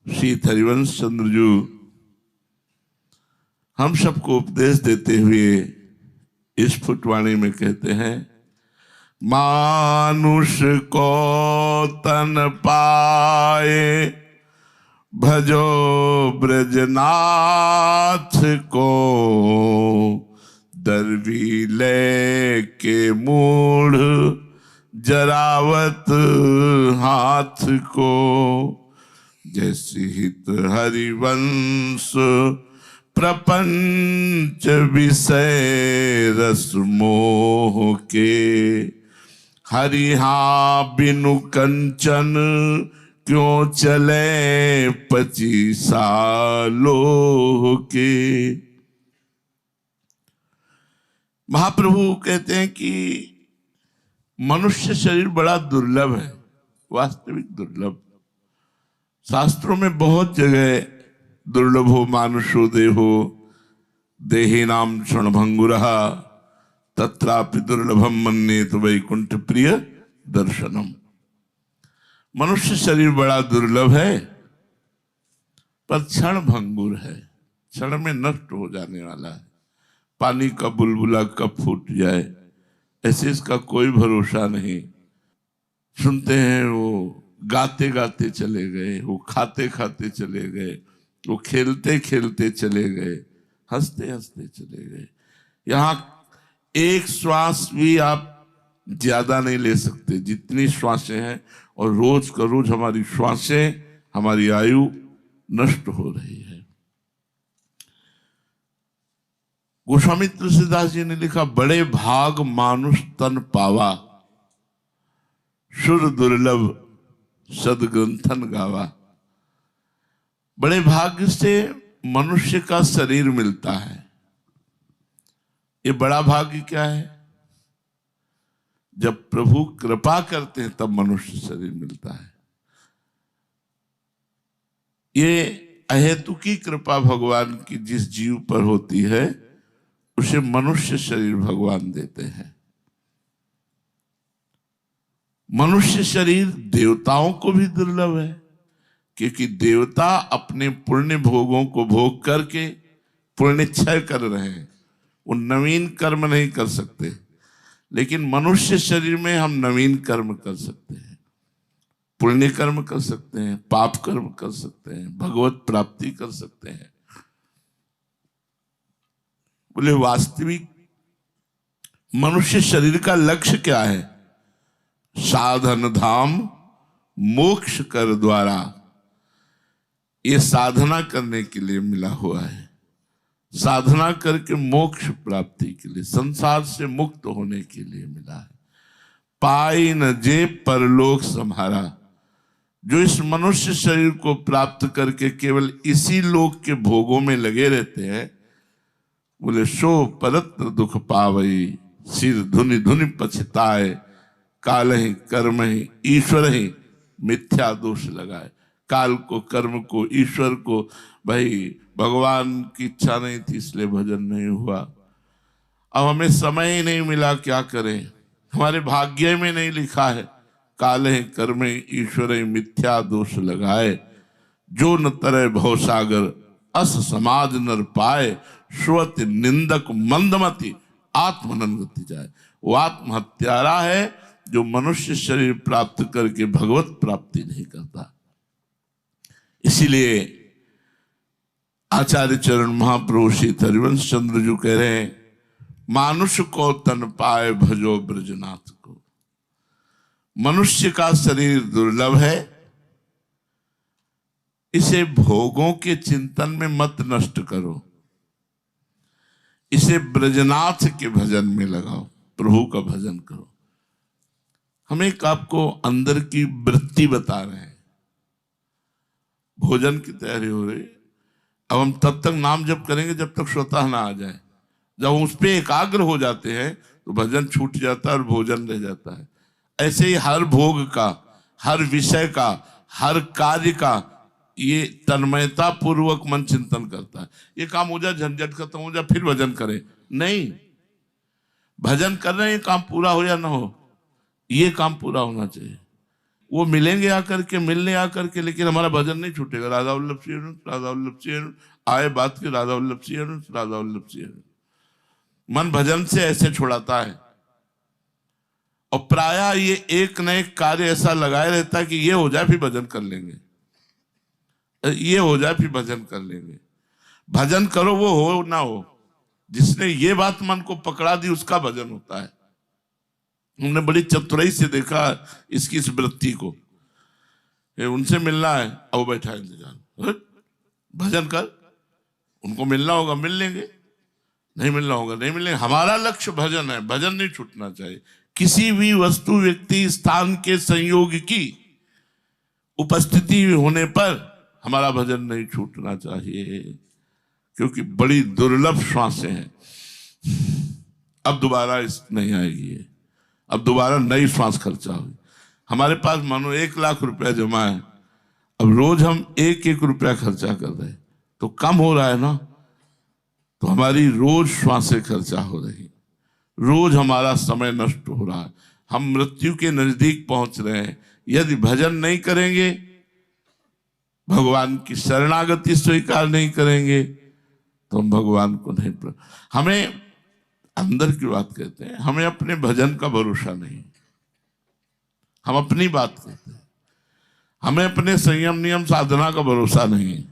श्री हरिवंश चंद्र जी हम सबको उपदेश देते हुए इस फुटवाणी में कहते हैं, मानुष को तन पाए भजो ब्रजनाथ को, दरवीले के मूढ़ जरावत हाथ को। जैसे हित हरिवंश प्रपंच विषय रस मोह के, हरिहा बिनु कंचन क्यों चले 25 सालों के। महाप्रभु कहते हैं कि मनुष्य शरीर बड़ा दुर्लभ है, वास्तविक दुर्लभ। शास्त्रों में बहुत जगह दुर्लभो मानुषो देहो देही नाम क्षणभंगुरहा तत्रापि दुर्लभम मन्येत वैकुंठ प्रिय दर्शनम। मनुष्य शरीर बड़ा दुर्लभ है पर क्षण भंगुर है, क्षण में नष्ट हो जाने वाला है। पानी का बुलबुला कब फूट जाए ऐसे इसका कोई भरोसा नहीं। सुनते हैं वो गाते गाते चले गए, वो खाते खाते चले गए, वो खेलते खेलते चले गए, हंसते हंसते चले गए। यहाँ एक श्वास भी आप ज्यादा नहीं ले सकते जितनी श्वासें हैं, और रोज का रोज हमारी श्वासें, हमारी आयु नष्ट हो रही है। गोस्वामी तुलसीदास जी ने लिखा, बड़े भाग मानुष तन पावा, सुर दुर्लभ सदग्रंथन गावा। बड़े भाग्य से मनुष्य का शरीर मिलता है। ये बड़ा भाग्य क्या है? जब प्रभु कृपा करते हैं तब मनुष्य शरीर मिलता है। ये अहेतुकी कृपा भगवान की जिस जीव पर होती है उसे मनुष्य शरीर भगवान देते हैं। मनुष्य शरीर देवताओं को भी दुर्लभ है, क्योंकि देवता अपने पुण्य भोगों को भोग करके पुण्य क्षय कर रहे हैं, वो नवीन कर्म नहीं कर सकते। लेकिन मनुष्य शरीर में हम नवीन कर्म कर सकते हैं, पुण्य कर्म कर सकते हैं, पाप कर्म कर सकते हैं, भगवत प्राप्ति कर सकते हैं। बोले वास्तविक मनुष्य शरीर का लक्ष्य क्या है? साधन धाम मोक्ष कर द्वारा, ये साधना करने के लिए मिला हुआ है। साधना करके मोक्ष प्राप्ति के लिए, संसार से मुक्त होने के लिए मिला है। पाई न जे परलोक सम्हारा, जो इस मनुष्य शरीर को प्राप्त करके केवल इसी लोक के भोगों में लगे रहते हैं, बोले सो परत्र दुख पावई, सिर धुनि धुनि पछताए, काल ही कर्म ही ईश्वर ही मिथ्या दोष लगाए। काल को, कर्म को, ईश्वर को, भाई भगवान की इच्छा नहीं थी इसलिए भजन नहीं हुआ। अब हमें समय ही नहीं मिला, क्या करें? हमारे भाग्य में नहीं लिखा है, काल ही कर्म ही ईश्वर ही मिथ्या दोष लगाए, जो न तरह भवसागर अस समाज नर पाए, श्रुति निंदक मंदमति आत्मनंगति जाए। वो आत्महत्यारा है जो मनुष्य शरीर प्राप्त करके भगवत प्राप्ति नहीं करता। इसीलिए आचार्य चरण महाप्रभु श्री हरिवंश चंद्र जी कह रहे हैं, मानुष को तन पाए भजो ब्रजनाथ को। मनुष्य का शरीर दुर्लभ है, इसे भोगों के चिंतन में मत नष्ट करो, इसे ब्रजनाथ के भजन में लगाओ, प्रभु का भजन करो। हम एक आपको अंदर की वृत्ति बता रहे हैं। भोजन की तैयारी हो रही, अब हम तब तक नाम जप करेंगे जब तक स्वतः ना आ जाए। जब उस पे एकाग्र हो जाते हैं तो भजन छूट जाता है और भोजन रह जाता है। ऐसे ही हर भोग का, हर विषय का, हर कार्य का ये तन्मयता पूर्वक मन चिंतन करता है। ये काम हो जाए, झंझट खत्म हो जाए, फिर भजन करें, नहीं। भजन कर रहे हैं, काम पूरा हो या ना हो, ये काम पूरा होना चाहिए। वो मिलेंगे आकर के, मिलने आकर के, लेकिन हमारा भजन नहीं छूटेगा। राधा वल्लभ श्री हरि, राधा वल्लभ श्री हरि, आए बात की राधा वल्लभ श्री हरि, राधा वल्लभ श्री हरि। मन भजन से ऐसे छुड़ाता है। और प्रायः ये एक न एक कार्य ऐसा लगाए रहता है कि ये हो जाए फिर भजन कर लेंगे, ये हो जाए फिर भजन कर लेंगे। भजन करो वो हो ना हो, जिसने ये बात मन को पकड़ा दी उसका भजन होता है। हमने बड़ी चतुराई से देखा इसकी इस वृत्ति को। उनसे मिलना है, अब बैठा इंतजार, भजन कर, उनको मिलना होगा मिल लेंगे, नहीं मिलना होगा नहीं मिलेंगे। हमारा लक्ष्य भजन है, भजन नहीं छूटना चाहिए। किसी भी वस्तु, व्यक्ति, स्थान के संयोग की उपस्थिति होने पर हमारा भजन नहीं छूटना चाहिए, क्योंकि बड़ी दुर्लभ श्वासें हैं। अब दोबारा इस नहीं आएगी, अब दोबारा नई श्वास खर्चा होगी। हमारे पास मानो 1 लाख रुपया जमा है, अब रोज हम 1-1 रुपया खर्चा कर रहे हैं, तो कम हो रहा है ना। तो हमारी रोज श्वासें खर्चा हो रही, रोज हमारा समय नष्ट हो रहा है, हम मृत्यु के नजदीक पहुंच रहे हैं। यदि भजन नहीं करेंगे, भगवान की शरणागति स्वीकार नहीं करेंगे, तो हम भगवान को नहीं हमें अंदर की बात कहते हैं, हमें अपने भजन का भरोसा नहीं, हम अपनी बात कहते हैं। हमें अपने संयम नियम साधना का भरोसा नहीं,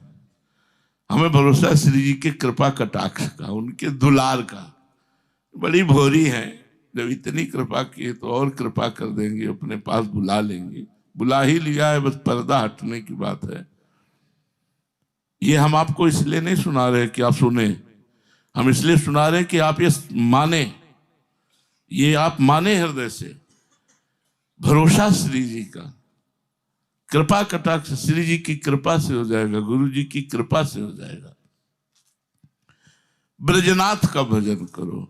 हमें भरोसा श्री जी की कृपा कटाक्ष का, उनके दुलार का। बड़ी भोरी है, जब इतनी कृपा की तो और कृपा कर देंगे, अपने पास बुला लेंगे। बुला ही लिया है, बस पर्दा हटने की बात है। ये हम आपको इसलिए नहीं सुना रहे कि आप सुने, हम इसलिए सुना रहे कि आप ये माने, ये आप माने हृदय से। भरोसा श्री जी का, कृपा कटाक्ष श्री जी की कृपा से हो जाएगा, गुरु जी की कृपा से हो जाएगा। ब्रजनाथ का भजन करो।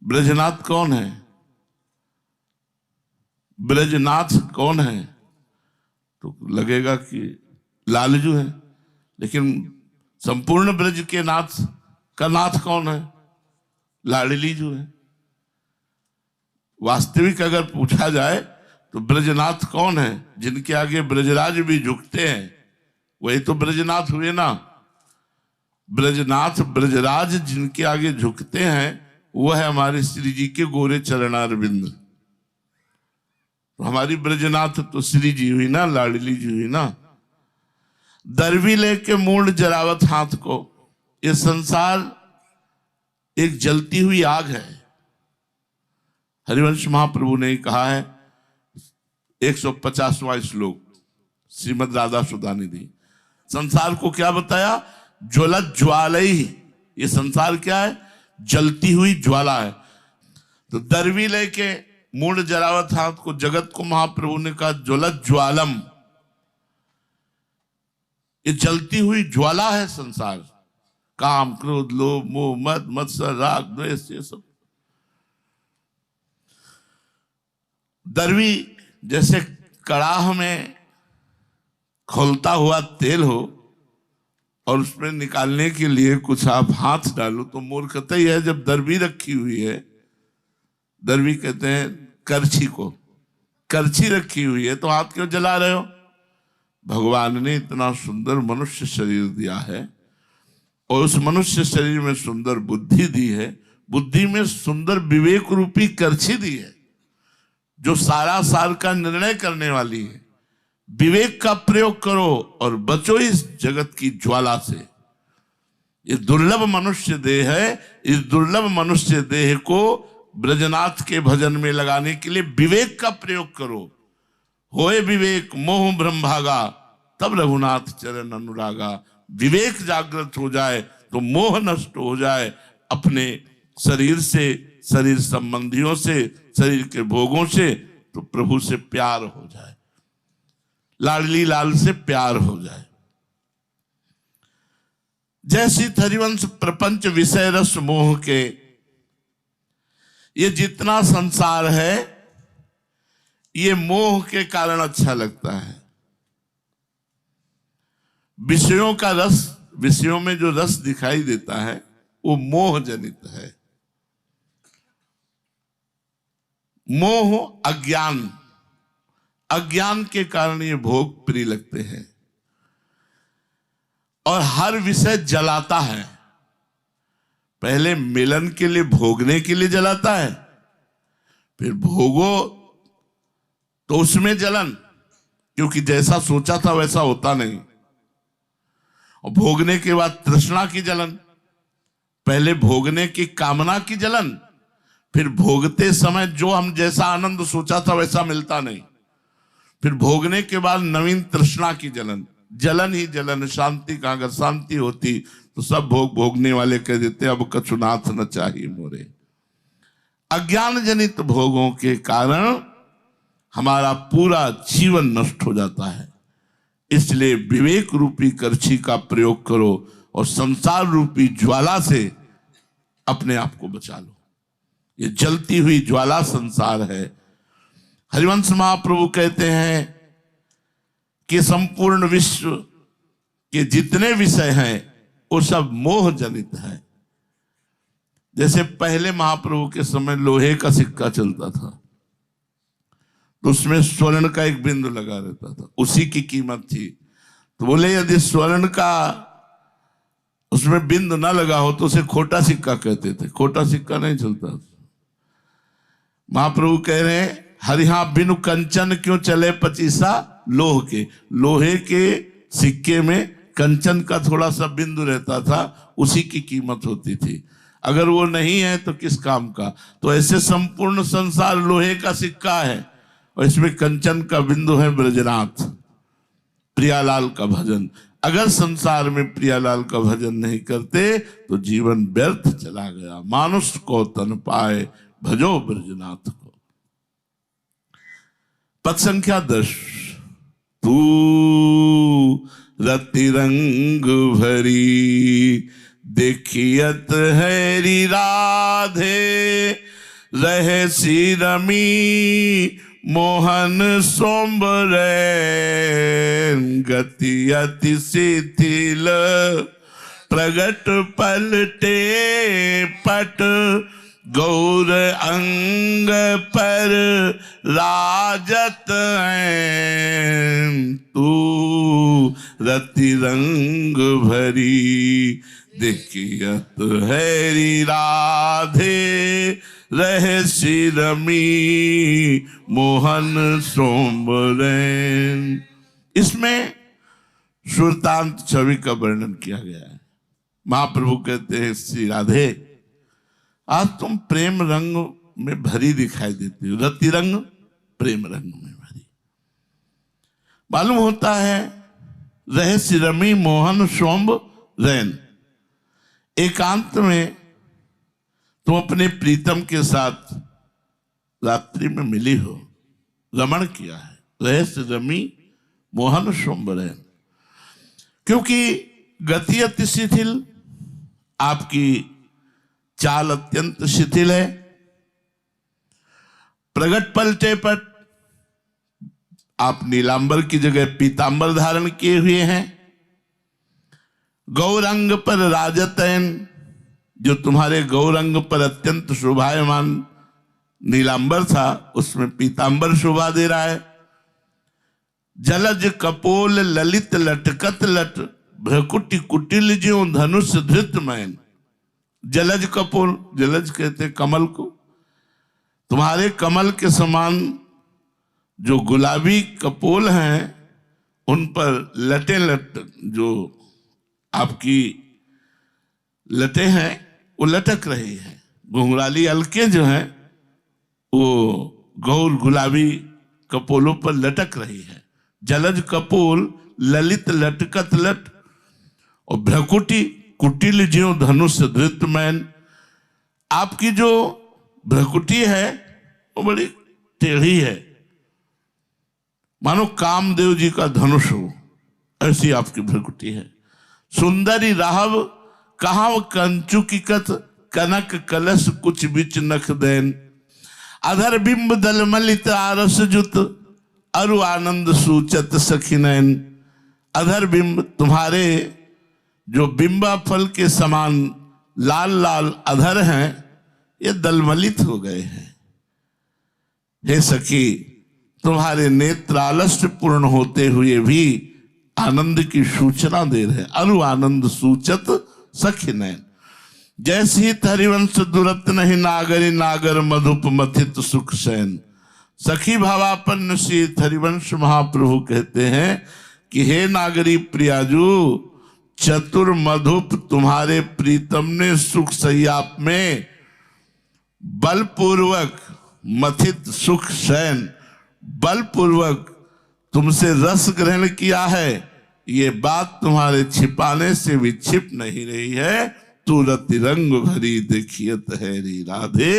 ब्रजनाथ कौन है? ब्रजनाथ कौन है? तो लगेगा कि लालजू है, लेकिन संपूर्ण ब्रज के नाथ का नाथ कौन है? लाडली जो है। वास्तविक अगर पूछा जाए तो ब्रजनाथ कौन है? जिनके आगे ब्रजराज भी झुकते हैं, वही तो ब्रजनाथ हुए ना। ब्रजनाथ, ब्रजराज जिनके आगे झुकते हैं, वह है हमारे श्री जी के गोरे चरणारविंद। तो हमारी ब्रजनाथ तो श्री जी हुई ना, लाडली जी हुई ना। दरवी लेके मूड जरावत हाथ को। ये संसार एक जलती हुई आग है। हरिवंश महाप्रभु ने कहा है, 150वां श्लोक श्रीमद् राधा सुधानिधि। संसार को क्या बताया? ज्वलत ज्वालई। ये संसार क्या है? जलती हुई ज्वाला है। तो दरवी लेके मूड जरावत हाथ को, जगत को महाप्रभु ने कहा ज्वलत ज्वालम। ये जलती हुई ज्वाला है संसार। काम, क्रोध, लोभ, मोह, मद, मत्सर, राग, द्वेष, ये सब। दरवी जैसे कड़ाह में खौलता हुआ तेल हो और उसमें निकालने के लिए कुछ आप हाथ डालो तो मूर्खता ही है। जब दरवी रखी हुई है, दरवी कहते हैं करछी को, करछी रखी हुई है तो हाथ क्यों जला रहे हो? भगवान ने इतना सुंदर मनुष्य शरीर दिया है और उस मनुष्य शरीर में सुंदर बुद्धि दी है। बुद्धि में सुंदर विवेक रूपी करछी दी है, जो सारा सार का निर्णय करने वाली है। विवेक का प्रयोग करो और बचो इस जगत की ज्वाला से। ये दुर्लभ मनुष्य देह है। इस दुर्लभ मनुष्य देह को ब्रजनाथ के भजन में लगाने के लिए विवेक का प्रयोग करो। होए विवेक मोह ब्रह्मभागा, तब रघुनाथ चरण अनुरागा। विवेक जागृत हो जाए तो मोह नष्ट हो जाए अपने शरीर से, शरीर संबंधियों से, शरीर के भोगों से, तो प्रभु से प्यार हो जाए, लाडली लाल से प्यार हो जाए। जैसी हरिवंश प्रपंच विषय रस मोह के, ये जितना संसार है ये मोह के कारण अच्छा लगता है। विषयों का रस, विषयों में जो रस दिखाई देता है वो मोह जनित है। मोह अज्ञान, अज्ञान के कारण ये भोग प्रिय लगते हैं। और हर विषय जलाता है। पहले मिलन के लिए, भोगने के लिए जलाता है, फिर भोगो तो उसमें जलन, क्योंकि जैसा सोचा था वैसा होता नहीं। और भोगने के बाद तृष्णा की जलन, पहले भोगने की कामना की जलन, फिर भोगते समय जो हम जैसा आनंद सोचा था वैसा मिलता नहीं, फिर भोगने के बाद नवीन तृष्णा की जलन। जलन ही जलन, शांति कहां? अगर शांति होती तो सब भोग भोगने वाले कह देते अब कछु नाथ न चाहिए मोरे। अज्ञान जनित भोगों के कारण हमारा पूरा जीवन नष्ट हो जाता है। इसलिए विवेक रूपी करछी का प्रयोग करो और संसार रूपी ज्वाला से अपने आप को बचा लो। ये जलती हुई ज्वाला संसार है। हरिवंश महाप्रभु कहते हैं कि संपूर्ण विश्व के जितने विषय हैं वो सब मोह जनित है। जैसे पहले महाप्रभु के समय लोहे का सिक्का चलता था तो उसमें स्वर्ण का एक बिंदु लगा रहता था, उसी की कीमत थी। तो बोले यदि स्वर्ण का उसमें बिंदु ना लगा हो तो उसे खोटा सिक्का कहते थे। खोटा सिक्का नहीं चलता। महाप्रभु कह रहे हैं हरिहा बिनु कंचन क्यों चले पचीसा लोह के। लोहे के सिक्के में कंचन का थोड़ा सा बिंदु रहता था, उसी की कीमत होती थी। अगर वो नहीं है तो किस काम का? तो ऐसे संपूर्ण संसार लोहे का सिक्का है और इसमें कंचन का बिंदु है ब्रजनाथ, प्रियालाल का भजन। अगर संसार में प्रियालाल का भजन नहीं करते तो जीवन व्यर्थ चला गया। मानुष को तन पाए भजो ब्रजनाथ को। पद संख्या 10। तू रति रंग भरी देखियत हैरी राधे, रहे सी रमी मोहन सोम्बरे, गति अति शिथिल प्रगट पलटे पट, गौर अंग पर राजत हैं। तू रति रंग भरी देखियत हैरी राधे, रहे शिरमी मोहन सोम्बरेन। इसमें सुरतांत छवि का वर्णन किया गया है। महाप्रभु कहते हैं श्री राधे आज तुम प्रेम रंग में भरी दिखाई देती हो। रति रंग प्रेम रंग में भरी। मालूम होता है रहस्य रमी मोहन सोम्ब रैन। एकांत में तुम अपने प्रीतम के साथ रात्रि में मिली हो, रमण किया है। रहस्य रमी मोहन सोम्ब रैन। क्योंकि गति अति शिथिल, आपकी चाल अत्यंत शिथिल है। प्रगट पलटे पट, आप नीलांबर की जगह पीतांबर धारण किए हुए हैं। गौरंग पर राजतैन, जो तुम्हारे गौरंग पर अत्यंत शोभायमान नीलांबर था उसमें पीतांबर शोभा दे रहा है। जलज कपोल ललित लटकत लट, भ्रकुटी कुटिल ज्यों धनुष धृत मैन। जलज कपोल, जलज कहते कमल को। तुम्हारे कमल के समान जो गुलाबी कपोल हैं उन पर लटे लट, जो आपकी लटे हैं वो लटक रही है। घुंघराली अलके जो हैं वो गौर गुलाबी कपोलों पर लटक रही है। जलज कपोल ललित लटकत लट, और भ्रकुटी कुटिल ज्यों धनुष धृत मैन। आपकी जो भ्रकुटी है वो बड़ी टेढ़ी है, मानो कामदेव जी का धनुष हो, ऐसी आपकी भ्रकुटी है। सुंदरी राहव कहाव कंचुकिकत, कनक कलश कुछ बिच नख देन। अधर बिंब दल मलित आरस जुत, अरु आनंद सूचत सखिनैन। अधर बिंब, तुम्हारे जो बिंबा फल के समान लाल लाल अधर हैं ये दलमलित हो गए हैं। हे सखी, तुम्हारे नेत्र आलस्य पूर्ण होते हुए भी आनंद की सूचना दे रहे। अरु आनंद सूचत सखी नयन, जैसी हरिवंश दुरत नहीं नागरी नागर मधुप मथित सुख सैन। सखी भावापन्न श्री हरिवंश महाप्रभु कहते हैं कि हे नागरी प्रियाजू, चतुर मधुप तुम्हारे प्रीतम ने सुख सैया में बलपूर्वक मथित सुख शयन, बलपूर्वक तुमसे रस ग्रहण किया है। ये बात तुम्हारे छिपाने से भी छिप नहीं रही है। तुरत रंग भरी देखियत है री राधे,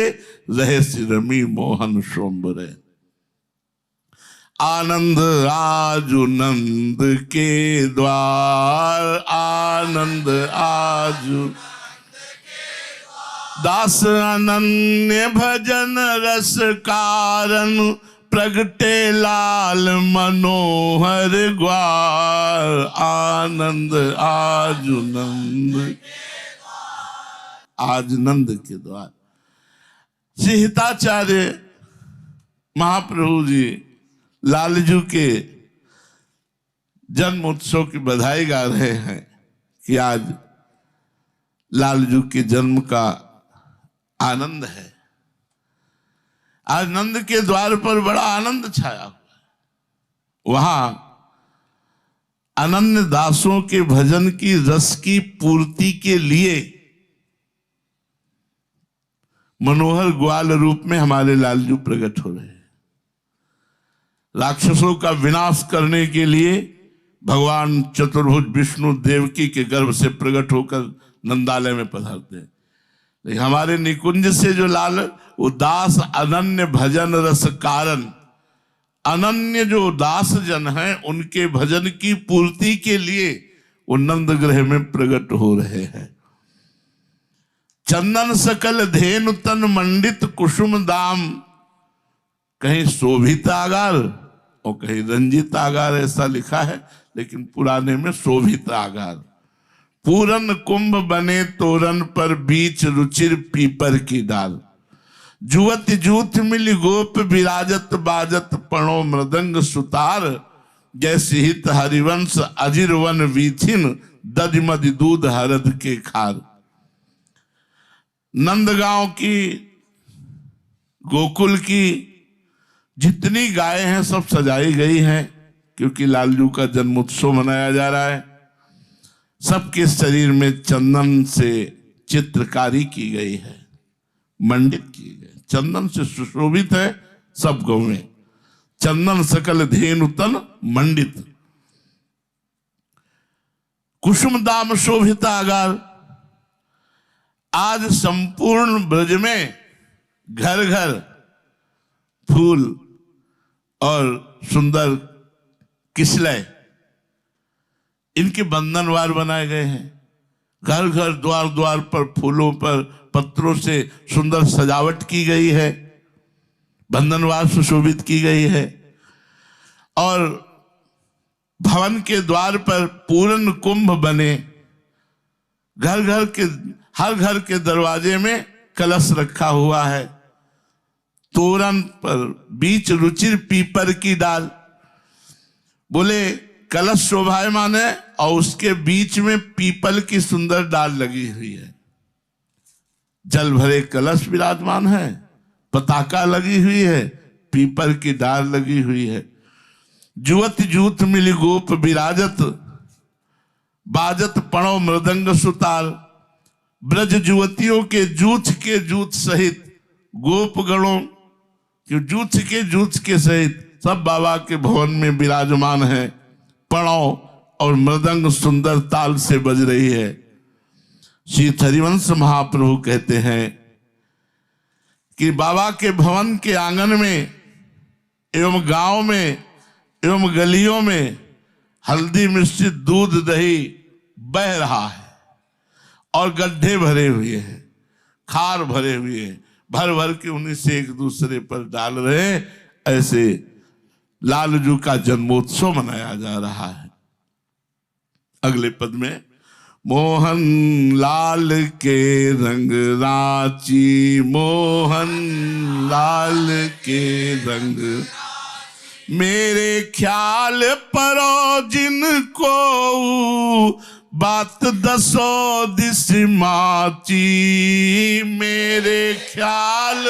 रहे रमी मोहन सोम्बरे। आनंद आजु नंद के द्वार, आनंद आजु दास अनन्य भजन रस कारण, प्रगटे लाल मनोहर ग्वार। आनंद आजु नंद, आज नंद के द्वार। श्री हिताचार्य महाप्रभु जी लालजू के जन्म उत्सव की बधाई गा रहे हैं कि आज लालजू के जन्म का आनंद है। आज नंद के द्वार पर बड़ा आनंद छाया हुआ है। वहां अनन्य दासों के भजन की रस की पूर्ति के लिए मनोहर ग्वाल रूप में हमारे लालजू प्रकट हो रहे हैं। राक्षसों का विनाश करने के लिए भगवान चतुर्भुज विष्णु देवकी के गर्भ से प्रकट होकर नंदालय में पधारते हैं। लेकिन हमारे निकुंज से जो लाल, वो दास अनन्य भजन रस कारण, अनन्य जो दास जन हैं उनके भजन की पूर्ति के लिए वो नंद ग्रह में प्रकट हो रहे हैं। चंदन सकल धेनु तन मंडित कुसुम दाम, कहीं शोभित आगार और कहीं रंजित आगार ऐसा लिखा है, लेकिन पुराने में शोभित आगार। पूरन कुंभ बने तोरण पर बीच रुचिर पीपर की डाल, जुवत जूथ मिल गोप विराजत बाजत पणो मृदंग सुतार। जैसे हित हरिवंश अजिर वन वीथिन, दधिमधि दूध हरद के खार। नंदगांव की, गोकुल की जितनी गायें हैं सब सजाई गई हैं, क्योंकि लालजू का जन्म उत्सव मनाया जा रहा है। सबके शरीर में चंदन से चित्रकारी की गई है, मंडित की गई, चंदन से सुशोभित है सब गौएं। चंदन सकल धेनु तन मंडित, कुसुम दाम शोभित आगार। आज संपूर्ण ब्रज में घर घर फूल और सुंदर किसलय, इनके बंधनवार बनाए गए हैं। घर घर द्वार द्वार पर फूलों पर पत्रों से सुंदर सजावट की गई है, बंधनवार सुशोभित की गई है। और भवन के द्वार पर पूर्ण कुंभ बने, घर घर के, हर घर के दरवाजे में कलश रखा हुआ है। तोरण पर बीच रुचिर पीपर की डाल, बोले कलश शोभायमान है और उसके बीच में पीपल की सुंदर डाल लगी हुई है। जल भरे कलश विराजमान है, पताका लगी हुई है, पीपल की डाल लगी हुई है। जुवत जूथ मिली गोप विराजत बाजत पणो मृदंग सुतार। ब्रज जुवतियों के जूथ सहित गोप गणों के जूथ के सहित सब बाबा के भवन में विराजमान है। पणव और मृदंग सुंदर ताल से बज रही है। श्री हरिवंश महाप्रभु कहते हैं कि बाबा के भवन के आंगन में एवं गांव में एवं गलियों में हल्दी मिश्रित दूध दही बह रहा है और गड्ढे भरे हुए हैं, खार भरे हुए हैं, भर भर के उन्हीं से एक दूसरे पर डाल रहे। ऐसे लालजू का जन्मोत्सव मनाया जा रहा है। अगले पद में मोहन लाल के रंग रांची, मोहन लाल के रंग मेरे ख्याल परो जिनको बात दसो दिस माची, मेरे ख्याल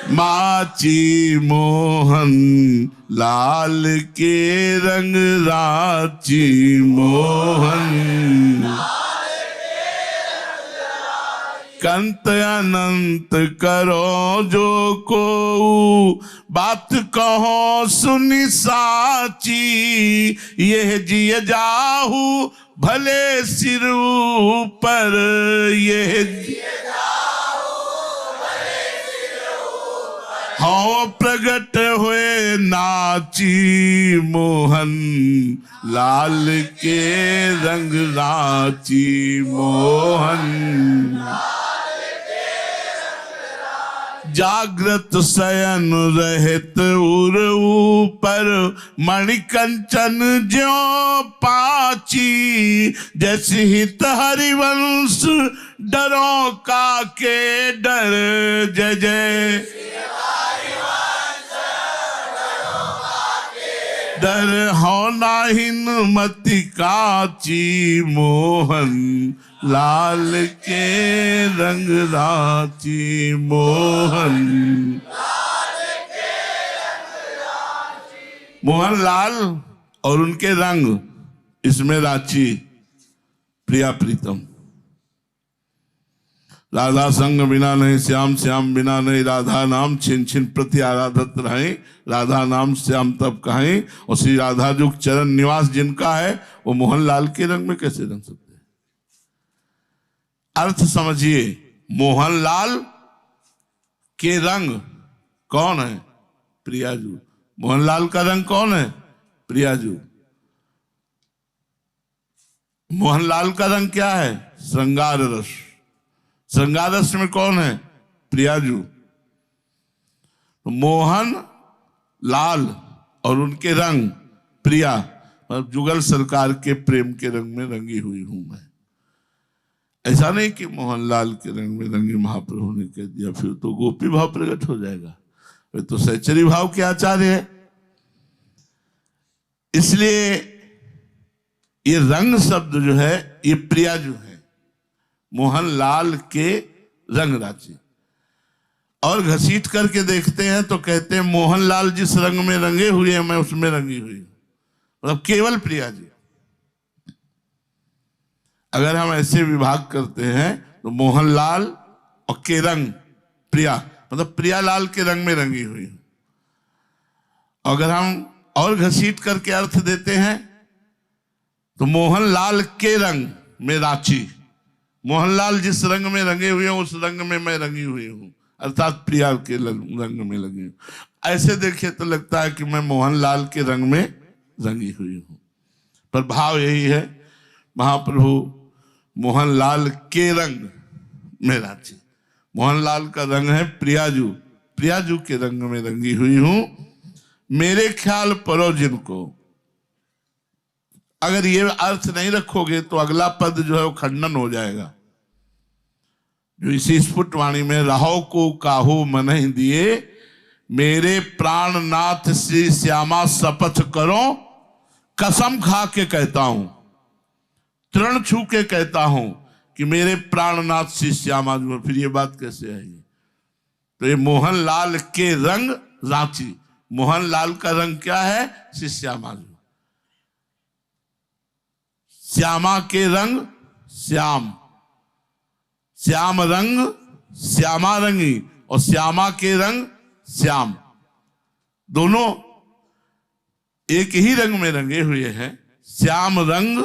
माची मोहन लाल के रंग राची, मोहन कंत अनंत करो जो को बात कहो सुनी साची, यह जिय जाहू भले सिर पर, यह हो प्रगट हुए नाची, मोहन लाल के रंग राची, मोहन जागृत शयन रहित उर ऊपर, मणिकंचन ज्यो पाची, जैसे हित हरिवंश डरो का के डर, जय जय डर हो नाहिन मति काची, मोहन लाल के रंग राची, मोहन मोहन लाल और उनके रंग, इसमें राची प्रिया प्रीतम। राधा संग बिना नहीं श्याम, श्याम बिना नहीं राधा नाम, छिन छिन प्रति आराधत रहे, राधा नाम श्याम तब कहें। और श्री राधा जो चरण निवास जिनका है वो मोहनलाल के रंग में कैसे रंग सकते हैं? अर्थ समझिए, मोहनलाल के रंग कौन है? प्रियाजू। मोहनलाल का रंग कौन है? प्रियाजू। मोहनलाल का रंग क्या है? श्रृंगार रस। श्रृंगार रस में कौन है? प्रियाजू। तो मोहन लाल और उनके रंग प्रिया, मतलब जुगल सरकार के प्रेम के रंग में रंगी हुई हूं मैं। ऐसा नहीं कि मोहनलाल के रंग में रंगी महाप्रभु ने कह दिया, फिर तो गोपी भाव प्रकट हो जाएगा, वे तो सहचरी भाव के आचार्य है। इसलिए ये रंग शब्द जो है ये प्रियाजू है, मोहनलाल के रंग राची। और घसीट करके देखते हैं तो कहते हैं मोहनलाल जिस रंग में रंगे हुए हैं मैं उसमें रंगी हुई हूं, मतलब केवल प्रियाजी। अगर हम ऐसे विभाग करते हैं तो मोहनलाल और के रंग प्रिया, मतलब प्रियालाल के रंग में रंगी हुई हूं। अगर हम और घसीट करके अर्थ देते हैं तो मोहनलाल के रंग में राची, मोहनलाल जिस रंग में रंगे हुए हैं उस रंग में मैं रंगी हुई हूं, अर्थात प्रिया के रंग में लगी हूं। ऐसे देखे तो लगता है कि मैं मोहनलाल के रंग में रंगी हुई हूं, पर भाव यही है, महाप्रभु मोहनलाल के रंग में राची। मोहनलाल का रंग है प्रियाजू, प्रियाजू के रंग में रंगी हुई हूं। मेरे ख्याल परो जिनको, अगर ये अर्थ नहीं रखोगे तो अगला पद जो है वो खंडन हो जाएगा। जो इसी स्फुट वाणी में रहो को काहू मन ही दिए, मेरे प्राणनाथ श्री श्यामा शपथ करो, कसम खा के कहता हूं, तृण छू के कहता हूं कि मेरे प्राणनाथ श्री श्यामा जो। फिर ये बात कैसे आएगी? तो ये मोहनलाल के रंग रांची, मोहनलाल का रंग क्या है? श्री श्यामा जो। श्यामा के रंग श्याम, श्याम रंग श्यामा रंगी, और श्यामा के रंग श्याम, दोनों एक ही रंग में रंगे हुए हैं। श्याम रंग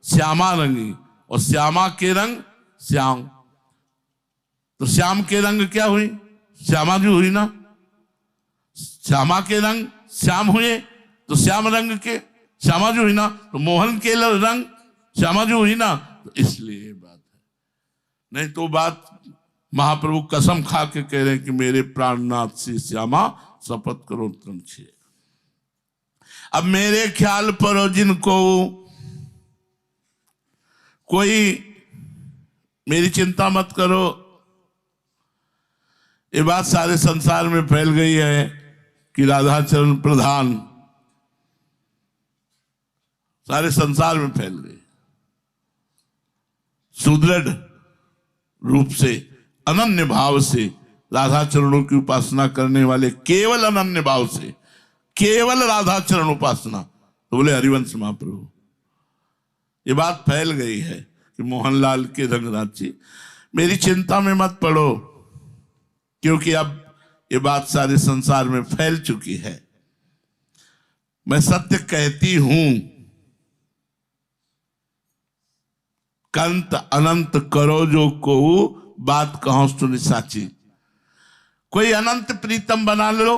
श्यामा रंगी और श्यामा के रंग श्याम। तो श्याम के रंग क्या हुई? श्यामा जी हुई ना। श्यामा के रंग श्याम हुए तो श्याम रंग के श्यामा जी हुई ना। तो मोहन के रंग श्यामा जी हुई ना। तो इसलिए बात है, नहीं तो बात महाप्रभु कसम खा के कह रहे हैं कि मेरे प्राणनाथ से श्यामा शपथ करो तुम छे। अब मेरे ख्याल पर जिनको कोई मेरी चिंता मत करो, ये बात सारे संसार में फैल गई है कि राधाचरण प्रधान सारे संसार में फैल गई। सुदृढ़ रूप से अनन्य भाव से राधा चरणों की उपासना करने वाले, केवल अनन्य भाव से केवल राधा चरण उपासना, तो बोले हरिवंश महाप्रभु। ये बात फैल गई है कि मोहनलाल के रंगराची। मेरी चिंता में मत पड़ो, क्योंकि अब ये बात सारे संसार में फैल चुकी है। मैं सत्य कहती हूं, कंत अनंत करो जो को बात कहो सुनि साची। कोई अनंत प्रीतम बना लो,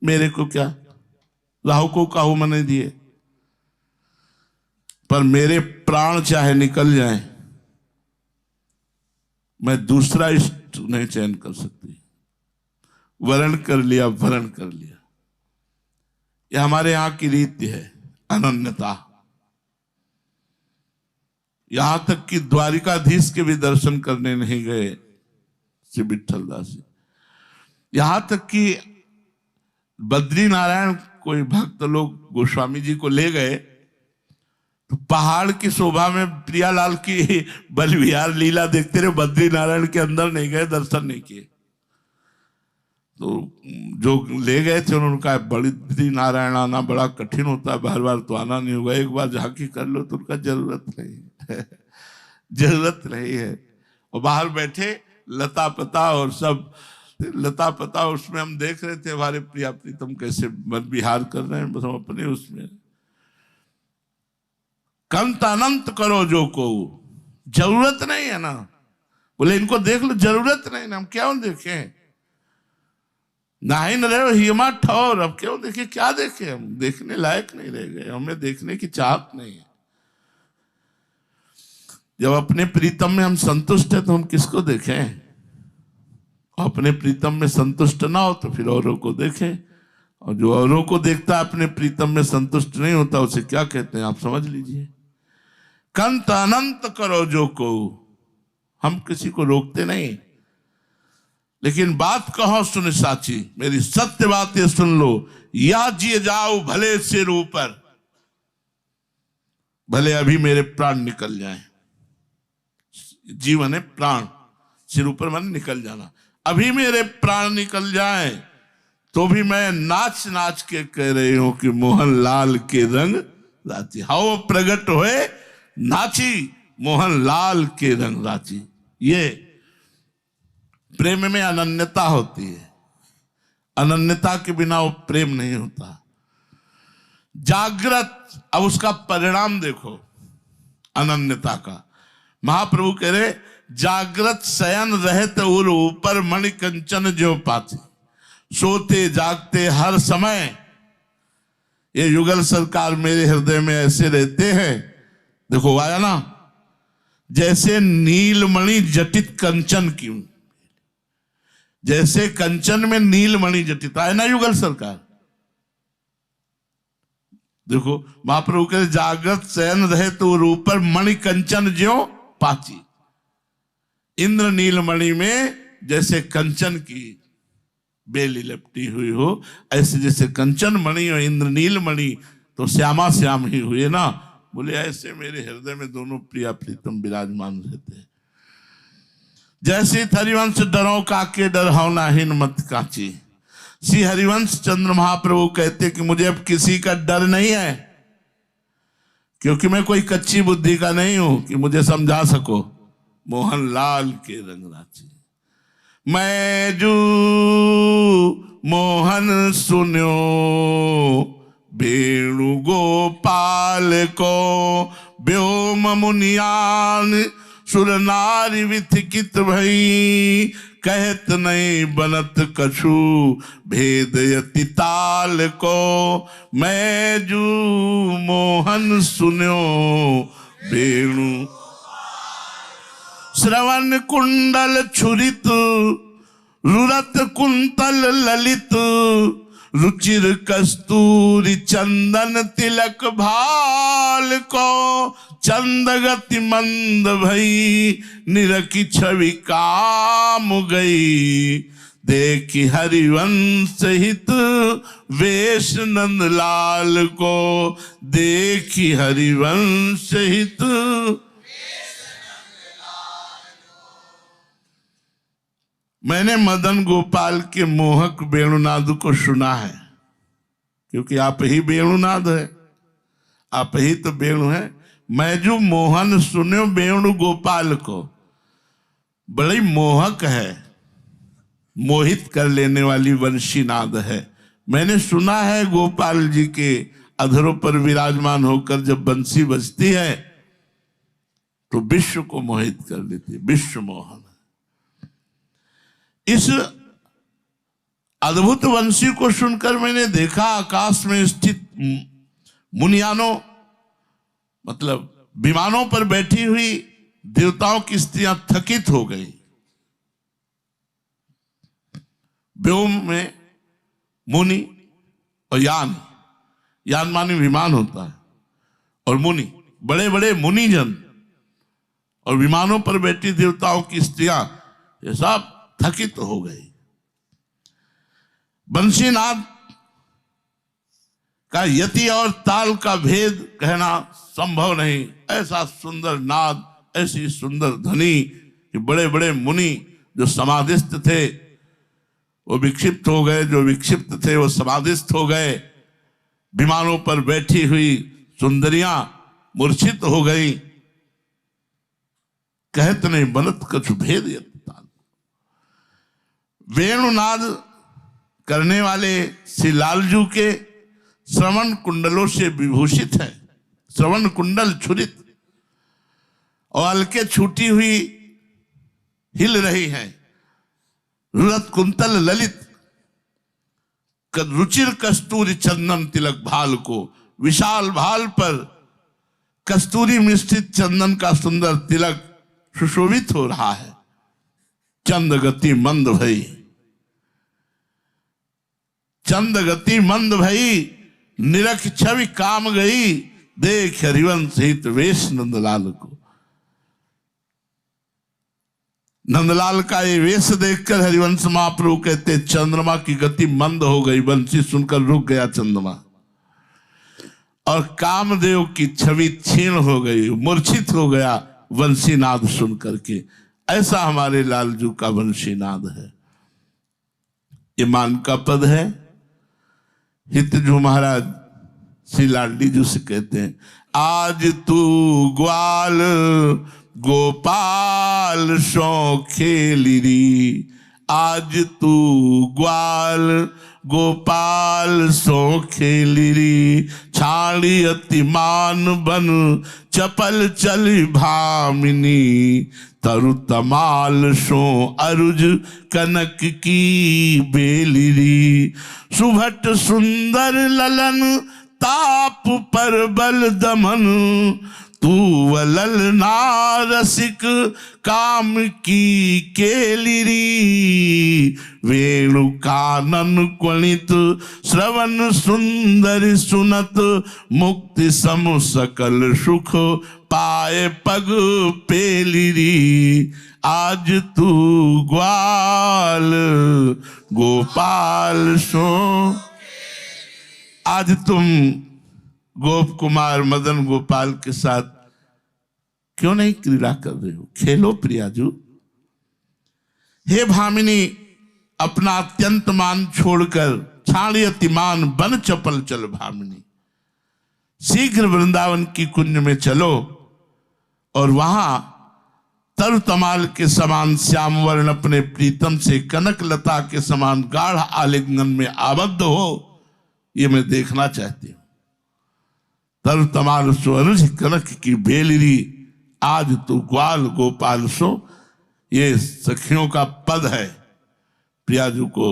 मेरे को क्या, राहु को काहू मने दिए, पर मेरे प्राण चाहे निकल जाए, मैं दूसरा इष्ट नहीं चयन कर सकती। वरण कर लिया, वरण कर लिया। यह हमारे यहां की रीति है, अनन्यता। यहां तक कि द्वारिकाधीश के भी दर्शन करने नहीं गए श्री विठल दास जी। यहां तक कि बद्री नारायण कोई भक्त लोग गोस्वामी जी को ले गए, तो पहाड़ की शोभा में प्रियालाल की बल विहार लीला देखते रहे, बद्री नारायण के अंदर नहीं गए, दर्शन नहीं किए। तो जो ले गए थे उन्होंने कहा बद्री नारायण आना बड़ा कठिन होता है, बार बार तो आना नहीं होगा, एक बार झांकी कर लो। तो उनका जरूरत नहीं है जरूरत नहीं है। और बाहर बैठे लता पता और सब लता पता, उसमें हम देख रहे थे हमारे प्रिया प्रीतम कैसे मन विहार कर रहे हैं, बस हम अपने उसमें। कंत अनंत करो जो को, जरूरत नहीं है ना। बोले इनको देख लो, जरूरत नहीं ना, हम क्यों देखें, ना ही न रहे हिमा ठौर, अब क्यों देखे, क्या देखे, हम देखने लायक नहीं रह गए, हमें देखने की चाहत नहीं है। जब अपने प्रीतम में हम संतुष्ट हैं तो हम किसको देखें, अपने प्रीतम में संतुष्ट ना हो तो फिर औरों को देखें। और जो औरों को देखता है अपने प्रीतम में संतुष्ट नहीं होता, उसे क्या कहते हैं आप समझ लीजिए। कंत अनंत करो जो को, हम किसी को रोकते नहीं, लेकिन बात कहो सुन साची, मेरी सत्य बात ये सुन लो। या जिए जाओ भले सिर ऊपर, भले अभी मेरे प्राण निकल जाएं। जीवन है प्राण, सिर ऊपर मन निकल जाना। अभी मेरे प्राण निकल जाएं तो भी मैं नाच नाच के कह रही हूं कि मोहनलाल के रंग राची। हाओ प्रगट होए नाची, मोहनलाल के रंग राची। ये प्रेम में अनन्यता होती है, अनन्यता के बिना वो प्रेम नहीं होता। जागृत, अब उसका परिणाम देखो अनन्यता का। महाप्रभु कह रहे जागृत शयन रहत उर ऊपर मणि कंचन जो पाती, सोते जागते हर समय ये युगल सरकार मेरे हृदय में ऐसे रहते हैं। देखो आया ना, जैसे नीलमणि जटित कंचन की, जैसे कंचन में नीलमणि जटित आए ना युगल सरकार। देखो महाप्रभु के जागृत शयन रहे तो ऊपर मणि कंचन ज्यो पाची, इंद्र नीलमणि में जैसे कंचन की बेली लपटी हुई हो, ऐसे जैसे कंचन मणि और इंद्र नीलमणि तो श्यामा श्याम ही हुए ना। बोले ऐसे मेरे हृदय में दोनों प्रिया प्रीतम विराजमान रहते हैं। जैसे हरिवंश डरो काके डर हवनाहीन मत काची। श्री हरिवंश चंद्र महाप्रभु कहते कि मुझे अब किसी का डर नहीं है, क्योंकि मैं कोई कच्ची बुद्धि का नहीं हूं कि मुझे समझा सको। मोहनलाल के रंग राची, मैं जू मोहन सुन्यो वेणु गोपाल को, व्योम मुनियान सुर नारी विथिकित भई, कहत नहीं बनत कछु भेद यति ताल को। मैं जू मोहन सुन्यो वेणु, श्रवण कुंडल छुरित रुरत कुंतल ललित, रुचिर कस्तूरी चंदन तिलक भाल को, चंद गति मंद भई, निरखी छवि काम गई। देखी हरिवंश हित वेश नंदलाल को, देखी हरिवंश हित। मैंने मदन गोपाल के मोहक वेणुनाद को सुना है, क्योंकि आप ही वेणुनाद है, आप ही तो वेणु है। मैं जो मोहन सुने वेणु गोपाल को, बड़ी मोहक है, मोहित कर लेने वाली वंशीनाद है। मैंने सुना है गोपाल जी के अधरों पर विराजमान होकर जब बंसी बजती है तो विश्व को मोहित कर लेती है, विश्व मोहन। इस अद्भुत वंशी को सुनकर मैंने देखा आकाश में स्थित मुनियानों, मतलब विमानों पर बैठी हुई देवताओं की स्त्रियां थकित हो गई। व्योम में मुनि और यान, यान माने विमान होता है, और मुनि बड़े बड़े मुनिजन, और विमानों पर बैठी देवताओं की स्त्रियां, ये सब थकित हो गई। बंशीनाद का यति और ताल का भेद कहना संभव नहीं। ऐसा सुंदर नाद, ऐसी सुंदर ध्वनि कि बड़े बड़े मुनि जो समाधिस्थ थे वो विक्षिप्त हो गए, जो विक्षिप्त थे वो समाधिस्थ हो गए। विमानों पर बैठी हुई सुंदरियां मूर्छित हो गई। कहत नहीं बनत कछु भेद यत ताल। वेणुनाद करने वाले श्री लालजू के श्रवण कुंडलों से विभूषित है, श्रवण कुंडल छुरित और हल्के छूटी हुई हिल रही है। रुरत कुंतल ललित रुचिर कस्तूरी चंदन तिलक भाल को, विशाल भाल पर कस्तूरी मिश्रित चंदन का सुंदर तिलक सुशोभित हो रहा है। चंद गति मंद भई, चंद गति मंद भई, निरख छवि काम गई। देख हरिवंश हित वेश नंदलाल को। नंदलाल का ये वेश देखकर हरिवंश महाप्रभु कहते चंद्रमा की गति मंद हो गई। बंसी सुनकर रुक गया चंद्रमा, और कामदेव की छवि क्षीण हो गई, मूर्छित हो गया वंशीनाद सुन करके। ऐसा हमारे लालजू का वंशीनाद है। ये मान का पद है। हितजू महाराज श्री लाडली जी से कहते हैं, आज तू ग्वाल गोपाल सो खेली री, आज तू ग्वाल गोपाल सो खेली री। छाड़ी अतिमान बन चपल चली भामिनी, तरु तमाल सो अरुज कनक की बेलिरी। सुभट सुंदर ललन ताप पर बल दमन, तू वलल नारसिक काम की केलिरी। वेणु कानन क्वणित श्रवण सुंदर सुनत, मुक्ति सम सकल सुख पाए पग पेलिरी। आज तू ग्वाल गोपाल सो, आज तुम गोप कुमार मदन गोपाल के साथ क्यों नहीं क्रीड़ा कर रहे हो? खेलो प्रियाजू। हे भामिनी, अपना अत्यंत मान छोड़कर छाड़ी अतिमान बन चपल चल भामिनी। शीघ्र वृंदावन की कुंज में चलो और वहां तरु तमाल के समान श्याम वर्ण अपने प्रीतम से कनक लता के समान गाढ़ आलिंगन में आबद्ध हो, ये मैं देखना चाहती हूं। तरु तमाल सो अनुज कनक की बेलिरी, आज तू ग्वाल गोपाल सो। ये सखियों का पद है प्रियाजू को।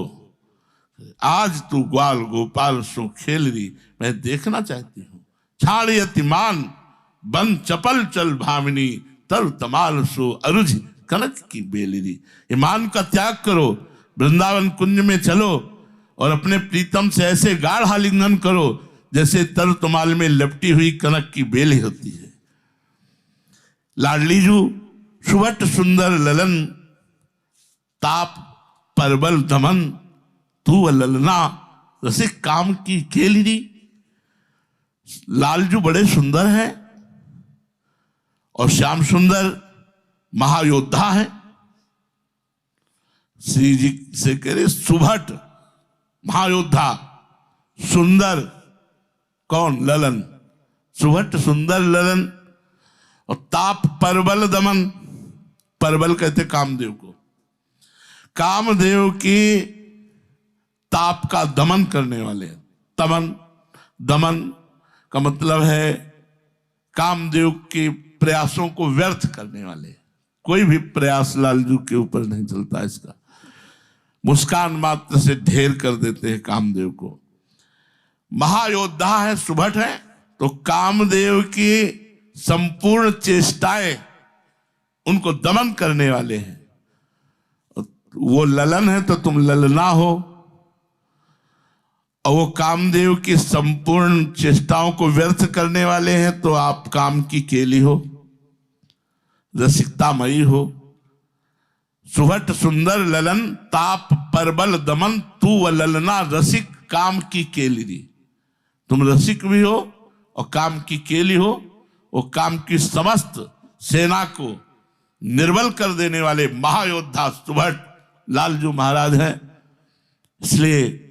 आज तू ग्वाल गोपाल सो खेलरी, मैं देखना चाहती हूं। छाड़ी अतिमान बन चपल चल भामिनी, तरु तमाल सो अरुझ कनक की बेलिरी। ईमान का त्याग करो, वृंदावन कुंज में चलो और अपने प्रीतम से ऐसे गाढ़ आलिंगन करो जैसे तरु तमाल में लपटी हुई कनक की बेली होती है। लाडली जू सुभट सुंदर ललन, ताप परबल दमन, तू ललना रसिक काम की केलिनी। लालजू बड़े सुंदर हैं और श्याम सुंदर महायोद्धा है। श्री जी से कह रहे सुभट महायोद्धा, सुंदर कौन? ललन, सुभट सुंदर ललन, और ताप परबल दमन, परबल कहते कामदेव को, कामदेव की ताप का दमन करने वाले। तमन दमन का मतलब है कामदेव के प्रयासों को व्यर्थ करने वाले। कोई भी प्रयास लालजू के ऊपर नहीं चलता इसका, मुस्कान मात्र से ढेर कर देते हैं कामदेव को। महायोद्धा है, सुभट है, तो कामदेव की संपूर्ण चेष्टाएं उनको दमन करने वाले हैं। वो ललन है तो तुम ललना हो, और वो कामदेव की संपूर्ण चेष्टाओं को व्यर्थ करने वाले हैं तो आप काम की केली हो, रसिकतामयी हो। सुभट सुंदर ललन, ताप परबल दमन, तू व ललना रसिक काम की केली। तुम रसिक भी हो और काम की केली हो। वो काम की समस्त सेना को निर्बल कर देने वाले महायोद्धा सुभट लालजू महाराज हैं। इसलिए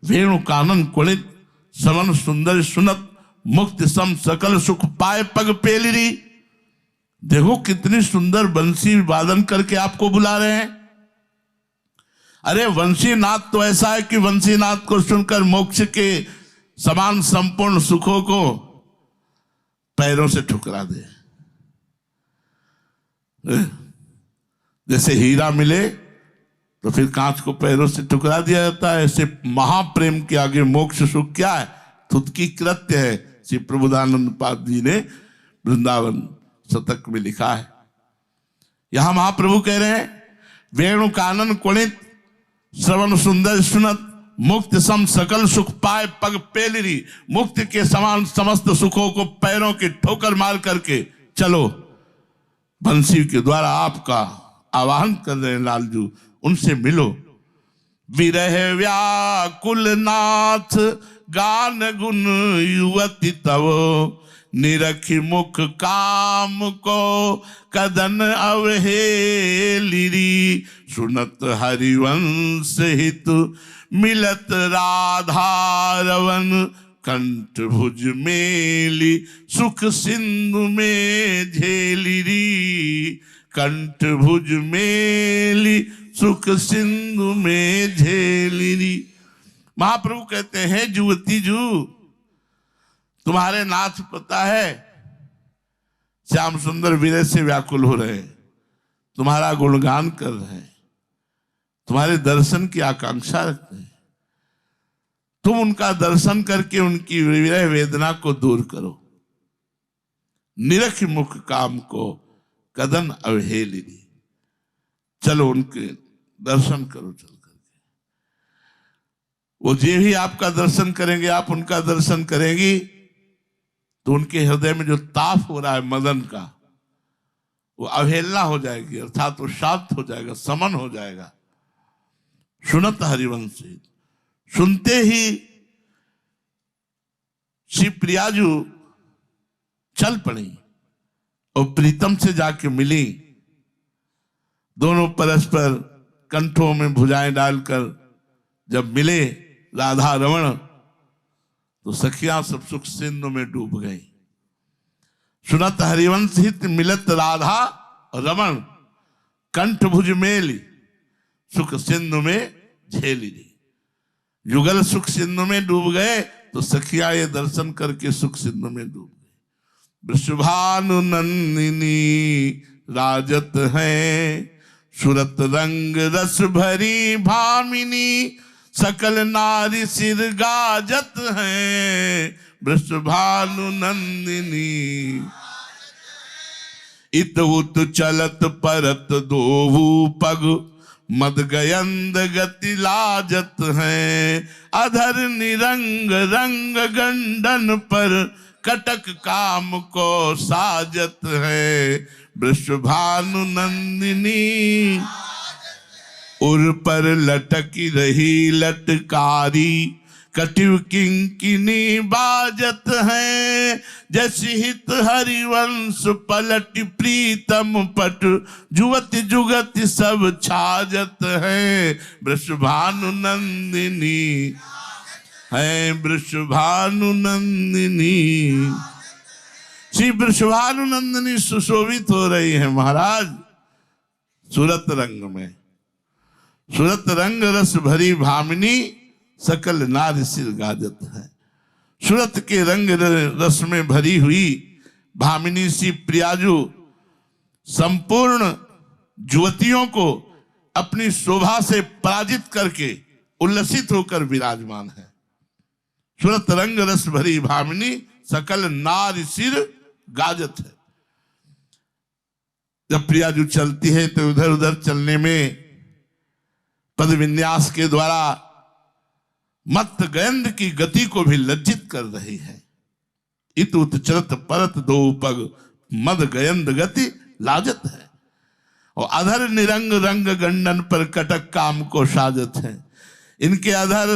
वेणु कानन कुणित, समन सुंदर सुनत, मुक्ति सम सकल सुख पाए पग पेलिरी। देखो कितनी सुंदर बंसी वादन करके आपको बुला रहे हैं। अरे वंशीनाथ तो ऐसा है कि वंशीनाथ को सुनकर मोक्ष के समान संपूर्ण सुखों को पैरों से ठुकरा दे। जैसे हीरा मिले तो फिर कांच को पैरों से ठुकरा दिया जाता है, ऐसे महाप्रेम के आगे मोक्ष सुख क्या है? थुतकी कृत्य है। श्री प्रबोधानंद पाद जी ने वृंदावन शतक में लिखा है। यहां महाप्रभु कह रहे हैं वेणु कानन कुणित, श्रवण सुंदर सुनत, मुक्त सम सकल सुख पाए पग पेलिरी। मुक्त के समान समस्त सुखों को पैरों की ठोकर मार करके चलो। बंसी के द्वारा आपका आवाहन कर रहे हैं लालजू, उनसे मिलो। विरह व्याकुल नाथ गान गुण युवती तव, निरखी मुख काम को कदन अवहेलिरी। सुनत हरिवंश हित मिलत राधारवन, कंठ भुज मेली सुख सिंधु में झेलिरी। कंठ भुज मेली सुख सिंधु में झेलिरी। महाप्रभु कहते हैं जुवती जू, तुम्हारे नाथ पता है श्याम सुंदर विरह से व्याकुल हो रहे हैं, तुम्हारा गुणगान कर रहे हैं, तुम्हारे दर्शन की आकांक्षा रखते हैं। तुम उनका दर्शन करके उनकी विरह वेदना को दूर करो। निरख मुख काम को कदन अवहेलिनी। चलो उनके दर्शन करो चल करके। वो जे भी आपका दर्शन करेंगे, आप उनका दर्शन करेंगी तो उनके हृदय में जो ताप हो रहा है मदन का, वो अवहेलना हो जाएगी, अर्थात वो शांत हो जाएगा, समन हो जाएगा। सुनत हरिवंश, सुनते ही श्री प्रियाजू चल पड़ी और प्रीतम से जाके मिली। दोनों परस्पर कंठों में भुजाएं डालकर जब मिले राधा रमण, तो सखियां सब सुख सिंधु में डूब गई। सुनत हरिवंश हित मिलत राधा रमण, कंठ भुज मेली सुख सिंधु में झेली। युगल सुख सिंधु में डूब गए तो सखिया ये दर्शन करके सुख सिंधु में डूब गए। वृषभानु नंदिनी राजत हैं, सुरत रंग रस भरी भामिनी। सकल नारी सिर गाजत हैं, वृषभानु नंदिनी। इत उत चलत परत दोवू पग, मद गयंद गति लाजत हैं। अधर निरंग रंग गंडन पर कटक काम को साजत है। वृषभानु नंदिनी उर पर लटकी रही लटकारी, कटिव किंकिनी बाजत है। जैसे हित हरिवंश पलट प्रीतम पट, जुगत जुगत सब छाजत है। वृषभानु नंदिनी है, वृषभानु नंदिनी। श्री वृषभानु नंदिनी सुशोभित हो रही है महाराज सूरत रंग में। सूरत रंग रस भरी भामिनी, सकल नार सिर गाजत है। सूरत के रंग रस में भरी हुई भामिनी सी प्रियाजू संपूर्ण युवतियों को अपनी शोभा से पराजित करके उल्लसित होकर विराजमान है। सूरत रंग रस भरी भामिनी, सकल नार सिर गाजत है। जब प्रियाजू चलती है तो उधर उधर चलने में पद विन्यास के द्वारा मत गयंद की गति को भी लज्जित कर रही है। इत उत चरत परत दो पग, मद गयंद गति लाजत है। और अधर निरंग रंग गंडन पर कटक काम को साजत है। इनके अधर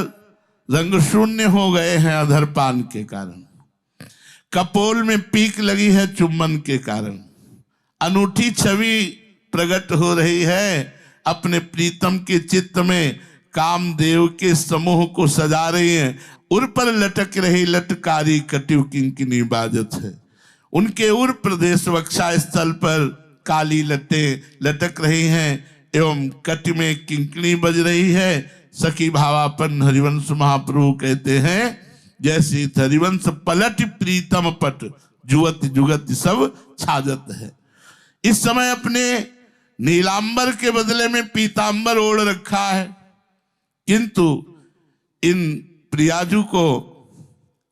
रंग शून्य हो गए हैं अधर पान के कारण। कपोल में पीक लगी है चुम्बन के कारण। अनूठी छवि प्रकट हो रही है। अपने प्रीतम के चित्त में कामदेव के समूह को सजा रही है। उर पर लटक रही लटकारी, कटिव किंकिनी बाजत है। उनके उर प्रदेश वक्षा स्थल पर काली लटें लटक रही हैं एवं कट में किंकिनी बज रही है। सखी भावापन हरिवंश महाप्रभु कहते हैं, जैसे हरिवंश पलट प्रीतम पट, जुगत जुगत सब छाजत है। इस समय अपने नीलांबर के बदले में पीतांबर ओढ़ रखा है, किंतु इन प्रियाजू को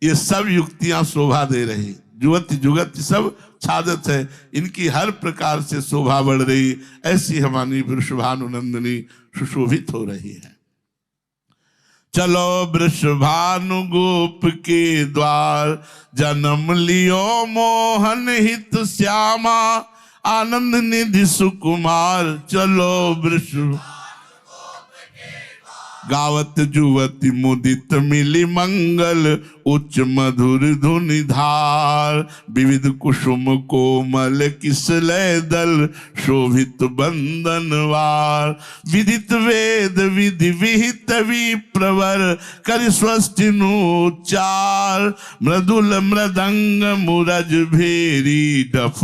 ये सब युक्तियां शोभा दे रही। जुगत जुगत सब छाजत है। इनकी हर प्रकार से शोभा बढ़ रही। ऐसी हमारी वृषभानु नंदिनी सुशोभित हो रही है। चलो वृषभानु गोप के द्वार, जन्म लियो मोहन हित श्यामा, आनंद निधि सुकुमार। चलो वृषभ गावत जुवति मुदित मिली मंगल, उच्च मधुर धुनि धार। विविध कुसुम कोमल किसलय दल, शोभित बंदनवार। विदित वेद विधि विहित विप्रवर, कर स्वस्ति नुचार। मृदुल मृदंग मुरज भेरी, डफ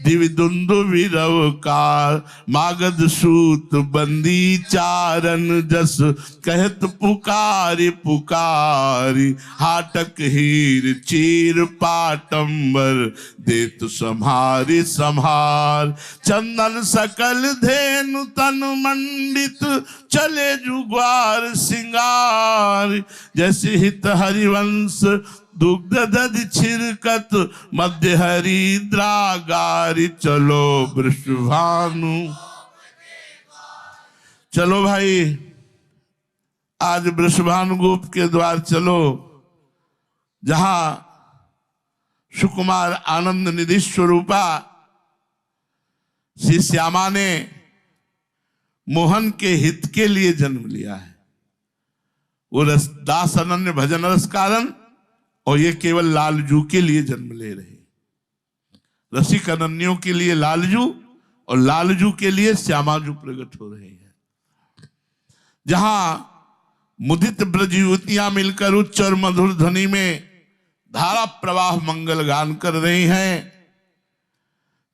दिव्य दुंदुभि रवकार। मागध सूत बंदी चारण जस, कहत पुकारी पुकारी। हाटक हीर चीर पाटंबर, देत संहारी संहार। चंदन सकल धेनु तन मंडित, चले जुग्वार सिंगार। जैसे हित हरिवंश दुग्ध दधि छिरकत, मध्य हरिद्रागारी। चलो वृषभानु, चलो भाई आज वृषभानु गोप के द्वार चलो, जहां सुकुमार आनंद निधि स्वरूपा श्री श्यामा ने मोहन के हित के लिए जन्म लिया है। वो रस दास अनन्य भजन रस कारण, और ये केवल लालजू के लिए जन्म ले रहे। रसिक अनन्यों के लिए लालजू और लालजू के लिए श्यामाजू प्रकट हो रहे हैं। जहां मुदित ब्रज युवतियां मिलकर उच्च और मधुर ध्वनि में धारा प्रवाह मंगल गान कर रही हैं।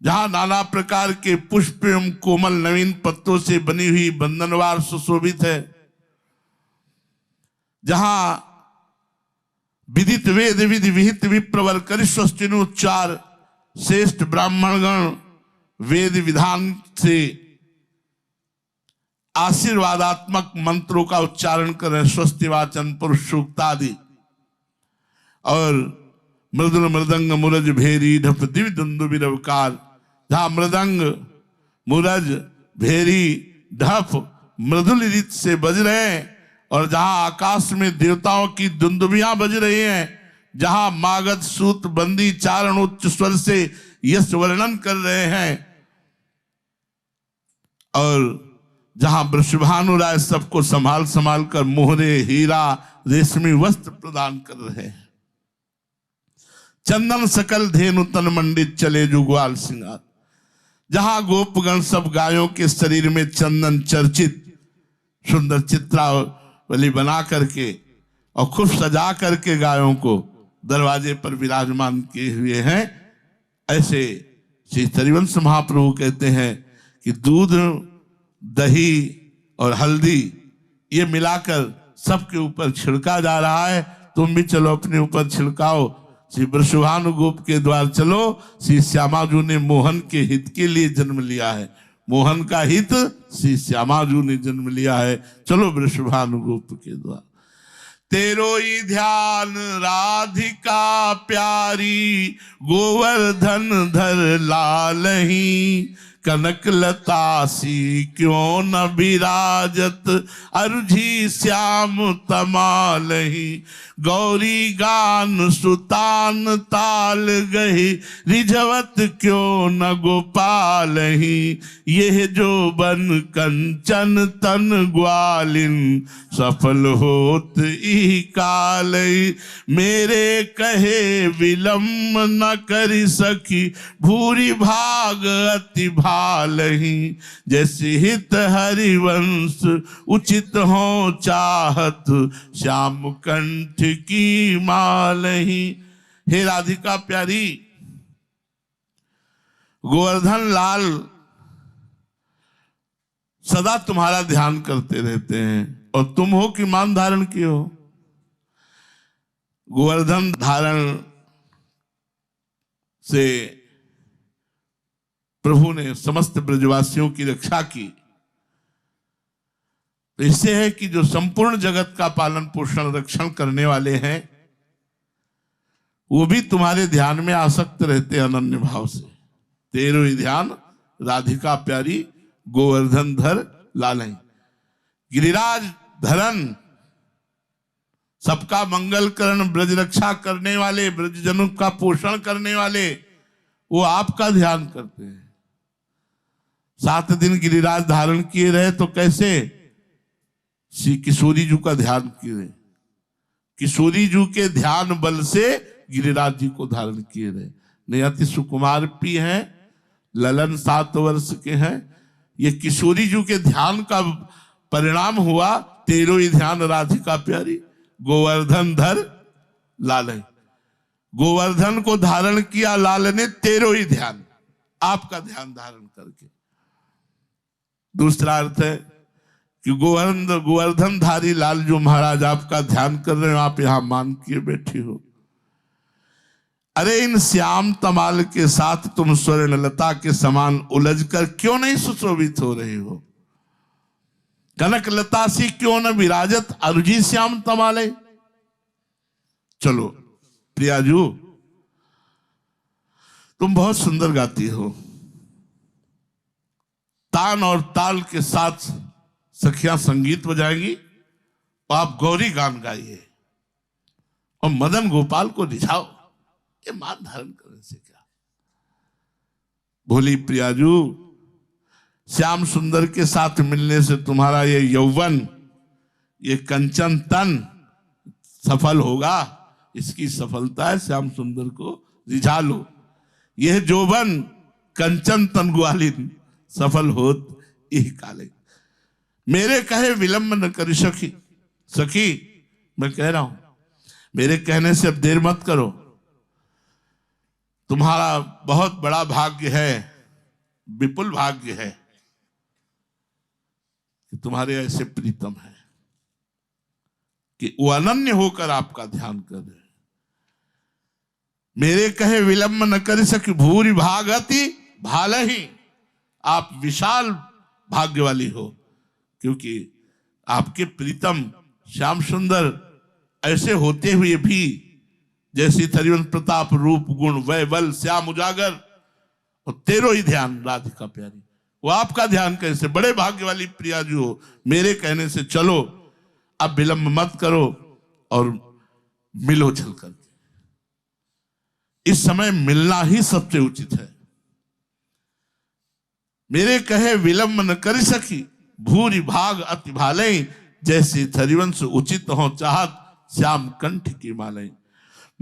जहां नाना प्रकार के पुष्प एवं कोमल नवीन पत्तों से बनी हुई बंधनवार सुशोभित है। जहां विदित वेद विधि विहित विप्रवर, कर स्वस्ति नुचार। श्रेष्ठ ब्राह्मणगण वेद विधान से आशीर्वादात्मक मंत्रों का उच्चारण कर रहे। स्वस्ति वाचन पुरुष सूक्त आदि। और मृदुल मृदंग मुरज भेरी, ढप दिव्य दुंदुभि रवकार। जहां मृदंग मुरज भेरी ढप मृदुल रीत से बज रहे हैं, और जहां आकाश में देवताओं की दुंदुभियां बज रही हैं, जहां मागध सूत बंदी चारण उच्च स्वर से यश वर्णन कर रहे हैं और जहां वृषभानु राय सबको संभाल संभाल कर मोहरे हीरा रेशमी वस्त्र प्रदान कर रहे हैं। चंदन सकल धेनु तन मंडित चले जुग्वाल सिंगार, जहां गोपगण सब गायों के शरीर में चंदन चर्चित सुंदर चित्रावली बना करके और खूब सजा करके गायों को दरवाजे पर विराजमान किए हुए हैं। ऐसे श्री हरिवंश महाप्रभु कहते हैं कि दूध, दही और हल्दी ये मिलाकर सबके ऊपर छिड़का जा रहा है। तुम भी चलो अपने ऊपर छिड़काओ। श्री वृषभानुगोप के द्वार चलो। श्री श्यामाजू ने मोहन के हित के लिए जन्म लिया है। मोहन का हित श्री श्यामाजू ने जन्म लिया है। चलो वृषभानुगोप के द्वार। तेरो ही ध्यान राधिका प्यारी, गोवर्धन धर लालही, कनक लता सी क्यों न विराजत, अरुझी श्याम तमालही, गौरी गान सुतान ताल गही, रिझवत क्यों न गोपालही, यह जो बन कंचन तन ग्वालिन, सफल होत ई कालई, मेरे कहे विलम्ब न करी सकी, भूरी भाग अति भालही, जैसे हित हरिवंश उचित हो चाहत, श्याम कंठ की मालही। हे राधिका प्यारी, गोवर्धन लाल सदा तुम्हारा ध्यान करते रहते हैं और तुम हो कि मान धारण किए हो। गोवर्धन धारण से प्रभु ने समस्त ब्रजवासियों की रक्षा की। तो इससे है कि जो संपूर्ण जगत का पालन पोषण रक्षण करने वाले हैं वो भी तुम्हारे ध्यान में आसक्त रहते हैं अनन्य भाव से। तेरो ही ध्यान राधिका प्यारी, गोवर्धन धर लालही। गिरिराज धरन, सबका मंगल करण, ब्रज रक्षा करने वाले, ब्रजजनों का पोषण करने वाले, वो आपका ध्यान करते हैं। 7 दिन गिरिराज धारण किए रहे तो कैसे? श्री किशोरी जी का ध्यान किए। किशोरी जी के ध्यान बल से गिरिराज जी को धारण किए रहे। नहीं अति सुकुमार पी हैं, ललन 7 वर्ष के हैं। ये किशोरी जी के ध्यान का परिणाम हुआ। तेरो ही ध्यान राधिका प्यारी, गोवर्धन धर लाल। गोवर्धन को धारण किया लाल ने, तेरो ही ध्यान, आपका ध्यान धारण करके। दूसरा अर्थ है कि गोवर्धन धारी लाल जो महाराज आपका ध्यान कर रहे हो, आप यहां मान किए बैठी हो। अरे इन श्याम तमाल के साथ तुम स्वर्ण लता के समान उलझकर क्यों नहीं सुशोभित हो रही हो? कनक लता सी क्यों न विराजत, अरुझी श्याम तमाले। चलो प्रियाजू, तुम बहुत सुंदर गाती हो। तान और ताल के साथ सखियां संगीत बजाएंगी और आप गौरी गान गाइए और मदन गोपाल को रिझाओ। ये मान धारण करने से क्या? भोली प्रियाजू, श्याम सुंदर के साथ मिलने से तुम्हारा ये यौवन, ये कंचन तन सफल होगा। इसकी सफलता है श्याम सुंदर को रिझा लो। यह जोबन कंचन तन ग्वालिन, सफल होत यही काले। मेरे कहे विलंब न करी सखी। सखी मैं कह रहा हूं, मेरे कहने से अब देर मत करो। तुम्हारा बहुत बड़ा भाग्य है, विपुल भाग्य है कि तुम्हारे ऐसे प्रीतम है कि वो अनन्य होकर आपका ध्यान कर रहे। मेरे कहे विलंब न कर सकी, भूरी भागति भालही। आप विशाल भाग्य वाली हो, क्योंकि आपके प्रीतम श्याम सुंदर ऐसे होते हुए भी, जैसी हरिवंश प्रताप रूप गुण वै बल श्याम उजागर, और तेरो ही ध्यान राधिका प्यारी, वो आपका ध्यान कैसे? बड़े भाग्य वाली प्रिया जी हो। मेरे कहने से चलो, अब विलंब मत करो और मिलो चल करके। इस समय मिलना ही सबसे उचित है। मेरे कहे विलंब न कर सकी, भूरि भाग अति भाले, जैसे हरिवंश उचित हो चाहत, श्याम कंठ की माले।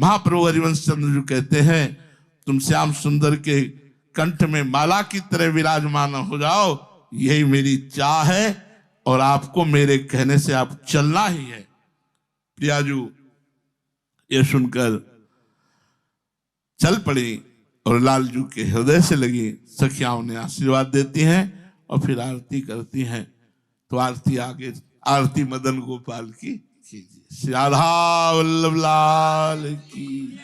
महाप्रभु हरिवंश चंद्र जी कहते हैं, तुम श्याम सुंदर के कंठ में माला की तरह विराजमान हो जाओ, यही मेरी चाह है, और आपको मेरे कहने से आप चलना ही है। प्रियाजू ये सुनकर चल पड़ी और लालजू के हृदय से लगी। सखियां उन्हें आशीर्वाद देती हैं और फिर आरती करती हैं। तो आरती आगे, आरती मदन गोपाल की कीजिए। श्री राधा वल्लभ लाल की।